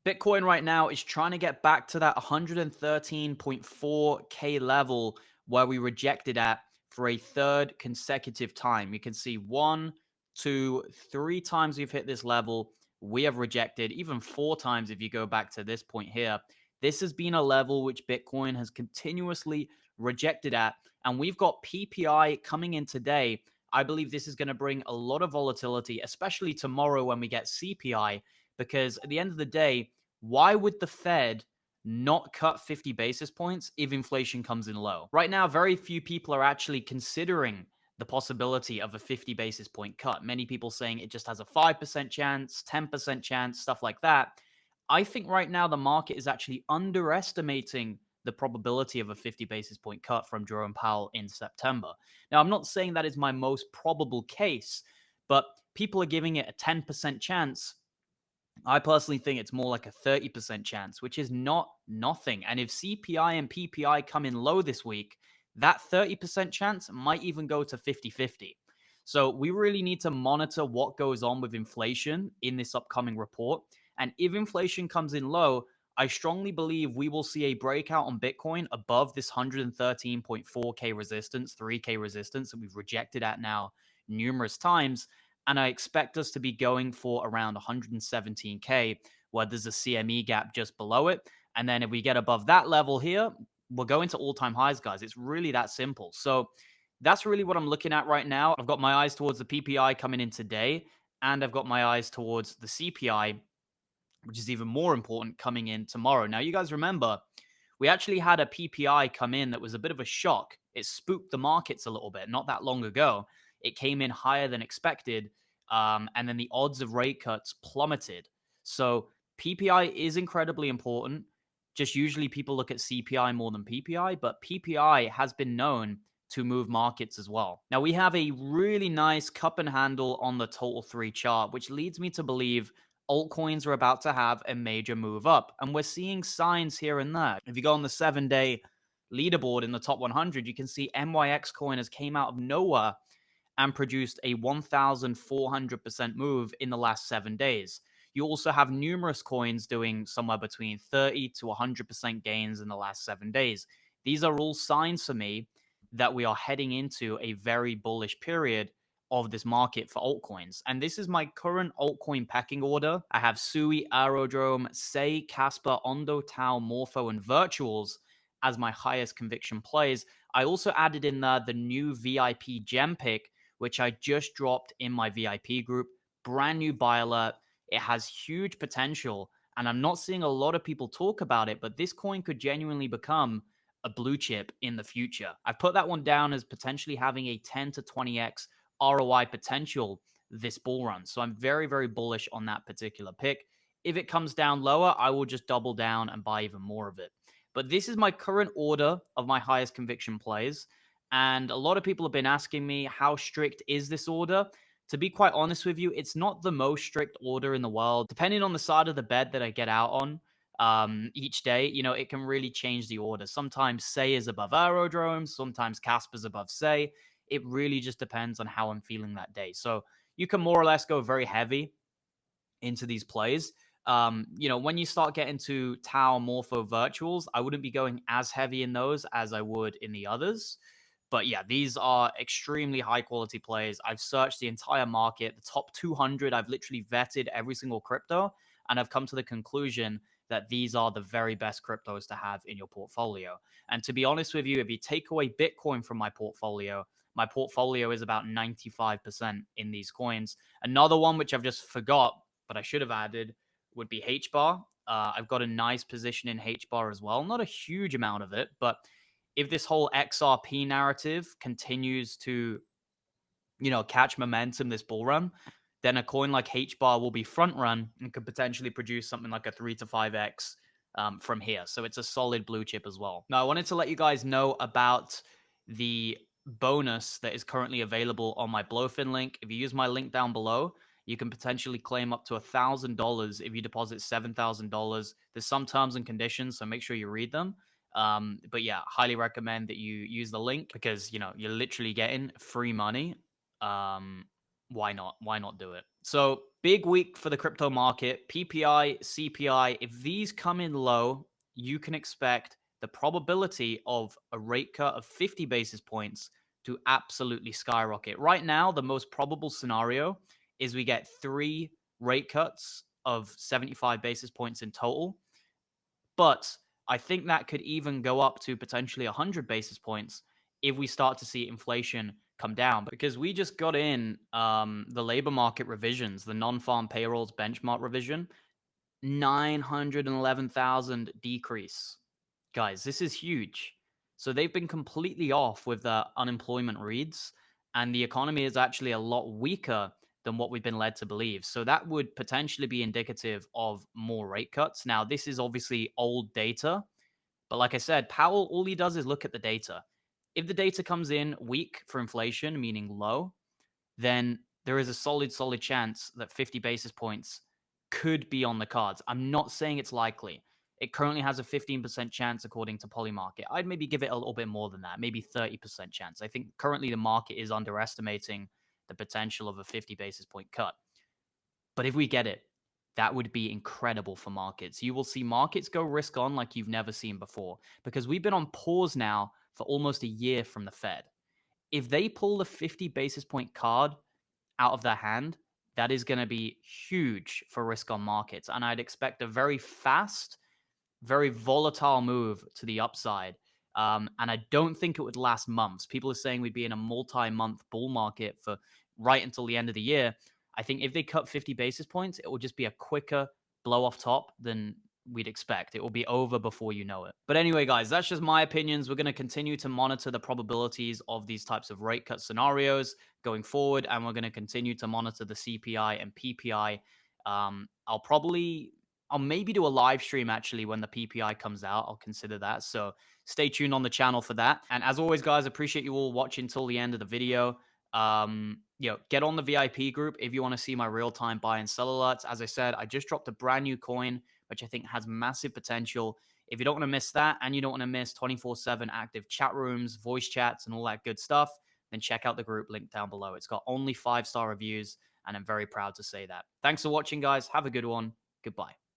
Bitcoin right now is trying to get back to that 113.4K level where we rejected at for a third consecutive time. You can see 1, 2, 3 times we've hit this level. We have rejected even 4 times if you go back to this point here. This has been a level which Bitcoin has continuously rejected at, and we've got PPI coming in today. I believe this is going to bring a lot of volatility, especially tomorrow when we get CPI, because at the end of the day, why would the Fed not cut 50 basis points if inflation comes in low? Right now, very few people are actually considering the possibility of a 50 basis point cut. Many people saying it just has a 5% chance, 10% chance, stuff like that. I think right now the market is actually underestimating the probability of a 50 basis point cut from Jerome Powell in September. Now, I'm not saying that is my most probable case, but people are giving it a 10% chance. I personally think it's more like a 30% chance, which is not nothing. And if CPI and PPI come in low this week, that 30% chance might even go to 50-50. So we really need to monitor what goes on with inflation in this upcoming report. And if inflation comes in low, I strongly believe we will see a breakout on Bitcoin above this 113.4K resistance, 3K resistance that we've rejected at now numerous times. And I expect us to be going for around 117K, where there's a CME gap just below it. And then if we get above that level here, we're going to all-time highs, guys. It's really that simple. So that's really what I'm looking at right now. I've got my eyes towards the PPI coming in today, and I've got my eyes towards the CPI, which is even more important, coming in tomorrow. Now, you guys remember, we actually had a PPI come in that was a bit of a shock. It spooked the markets a little bit not that long ago. It came in higher than expected, and then the odds of rate cuts plummeted. So PPI is incredibly important. Just usually people look at CPI more than PPI, but PPI has been known to move markets as well. Now, we have a really nice cup and handle on the total 3 chart, which leads me to believe altcoins are about to have a major move up. And we're seeing signs here and there. If you go on the 7-day leaderboard in the top 100, you can see MYX coin has came out of nowhere and produced a 1,400% move in the last 7 days. You also have numerous coins doing somewhere between 30 to 100% gains in the last 7 days. These are all signs for me that we are heading into a very bullish period of this market for altcoins. And this is my current altcoin pecking order. I have Sui, Aerodrome, Sei, Casper, Ondo, Tau, Morpho, and Virtuals as my highest conviction plays. I also added in there the new VIP gem pick, which I just dropped in my VIP group. Brand new buy alert. It has huge potential, and I'm not seeing a lot of people talk about it, but this coin could genuinely become a blue chip in the future. I've put that one down as potentially having a 10 to 20x ROI potential this bull run. So I'm very, very bullish on that particular pick. If it comes down lower, I will just double down and buy even more of it. But this is my current order of my highest conviction plays. And a lot of people have been asking me, how strict is this order? To be quite honest with you, it's not the most strict order in the world. Depending on the side of the bed that I get out on each day, it can really change the order. Sometimes Sei is above Aerodrome, sometimes Casper's above Sei. It really just depends on how I'm feeling that day. So you can more or less go very heavy into these plays. When you start getting to Tau, Morpho, Virtuals, I wouldn't be going as heavy in those as I would in the others. But yeah, these are extremely high quality plays. I've searched the entire market, the top 200. I've literally vetted every single crypto, and I've come to the conclusion that these are the very best cryptos to have in your portfolio. And to be honest with you, if you take away Bitcoin from my portfolio is about 95% in these coins. Another one, which I've just forgot, but I should have added, would be HBAR. I've got a nice position in HBAR as well. Not a huge amount of it, but if this whole XRP narrative continues to, catch momentum this bull run, then a coin like HBAR will be front run and could potentially produce something like a 3 to 5x from here. So it's a solid blue chip as well. Now, I wanted to let you guys know about the bonus that is currently available on my Blowfin link. If you use my link down below, you can potentially claim up to $1,000 if you deposit $7,000. There's some terms and conditions, so make sure you read them. But yeah, highly recommend that you use the link because, you're literally getting free money why not? Why not do it? So, big week for the crypto market. PPI, CPI, if these come in low, you can expect the probability of a rate cut of 50 basis points to absolutely skyrocket. Right now, the most probable scenario is we get 3 rate cuts of 75 basis points in total. But I think that could even go up to potentially 100 basis points if we start to see inflation come down. Because we just got in the labor market revisions, the non-farm payrolls benchmark revision, 911,000 decrease. Guys, this is huge. So they've been completely off with the unemployment reads, and the economy is actually a lot weaker than what we've been led to believe. So that would potentially be indicative of more rate cuts. Now, this is obviously old data, but like I said, Powell, all he does is look at the data. If the data comes in weak for inflation, meaning low, then there is a solid chance that 50 basis points could be on the cards. I'm not saying it's likely. It currently has a 15% chance according to Polymarket. I'd maybe give it a little bit more than that, maybe 30% chance. I think currently the market is underestimating the potential of a 50 basis point cut. But if we get it, that would be incredible for markets. You will see markets go risk on like you've never seen before because we've been on pause now for almost a year from the Fed. If they pull the 50 basis point card out of their hand, that is going to be huge for risk on markets. And I'd expect a very fast, very volatile move to the upside. And I don't think it would last months. People are saying we'd be in a multi-month bull market for right until the end of the year. I think if they cut 50 basis points, it will just be a quicker blow off top than we'd expect. It will be over before you know it. But anyway, guys, that's just my opinions. We're going to continue to monitor the probabilities of these types of rate cut scenarios going forward, and we're going to continue to monitor the CPI and PPI. I'll maybe do a live stream actually when the PPI comes out. I'll consider that. So stay tuned on the channel for that. And as always, guys, appreciate you all watching till the end of the video. Get on the VIP group if you want to see my real-time buy and sell alerts. As I said, I just dropped a brand new coin, which I think has massive potential. If you don't want to miss that and you don't want to miss 24/7 active chat rooms, voice chats, and all that good stuff, then check out the group link down below. It's got only 5-star reviews, and I'm very proud to say that. Thanks for watching, guys. Have a good one. Goodbye.